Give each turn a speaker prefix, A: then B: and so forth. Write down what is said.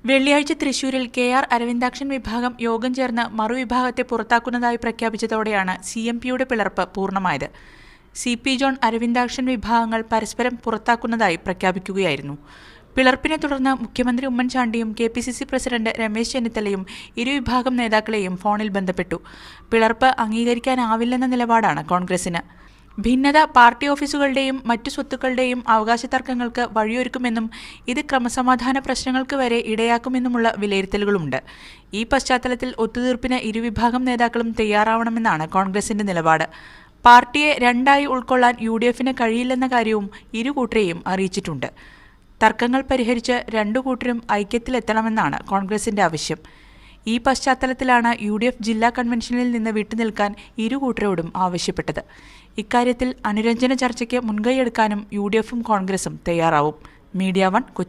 A: വെള്ളിയാഴ്ച തൃശൂരിൽ കെ.ആർ. അരവിന്ദാക്ഷൻ വിഭാഗം യോഗം ചേർന്ന് മറുവിഭാഗത്തെ പുറത്താക്കുന്നതായി പ്രഖ്യാപിച്ചതോടെയാണ് CMPയുടെ പിളർപ്പ് പൂർണ്ണമായത്. CP ജോൺ, അരവിന്ദാക്ഷൻ വിഭാഗങ്ങൾ പരസ്പരം പുറത്താക്കുന്നതായി പ്രഖ്യാപിക്കുകയായിരുന്നു. പിളർപ്പിനെ തുടർന്ന് മുഖ്യമന്ത്രി ഉമ്മൻചാണ്ടിയും KPCC പ്രസിഡന്റ് രമേശ് ചെന്നിത്തലയും ഇരുവിഭാഗം നേതാക്കളെയും ഫോണിൽ ബന്ധപ്പെട്ടു. പിളർപ്പ് അംഗീകരിക്കാനാവില്ലെന്ന നിലപാടാണ് കോൺഗ്രസിന്. ഭിന്നത പാർട്ടി ഓഫീസുകളുടെയും മറ്റു സ്വത്തുക്കളുടെയും അവകാശ തർക്കങ്ങൾക്ക് വഴിയൊരുക്കുമെന്നും ഇത് ക്രമസമാധാന പ്രശ്നങ്ങൾക്ക് വരെ ഇടയാക്കുമെന്നുമുള്ള വിലയിരുത്തലുകളുണ്ട്. ഈ പശ്ചാത്തലത്തിൽ ഒത്തുതീർപ്പിന് ഇരുവിഭാഗം നേതാക്കളും തയ്യാറാവണമെന്നാണ് കോൺഗ്രസിന്റെ നിലപാട്. പാർട്ടിയെ രണ്ടായി ഉൾക്കൊള്ളാൻ UDFന് കഴിയില്ലെന്ന കാര്യവും ഇരുകൂട്ടരെയും അറിയിച്ചിട്ടുണ്ട്. തർക്കങ്ങൾ പരിഹരിച്ച് രണ്ടു കൂട്ടരും ഐക്യത്തിലെത്തണമെന്നാണ് കോൺഗ്രസിന്റെ ആവശ്യം. ഈ പശ്ചാത്തലത്തിലാണ് UDF ജില്ലാ കൺവെൻഷനിൽ നിന്ന് വിട്ടുനിൽക്കാൻ ഇരുകൂട്ടരോടും ആവശ്യപ്പെട്ടത്. ഇക്കാര്യത്തിൽ അനുരഞ്ജന ചർച്ചയ്ക്ക് മുൻകൈയെടുക്കാനും UDFും കോൺഗ്രസും തയ്യാറാവും. മീഡിയ 1 കൊച്ചി.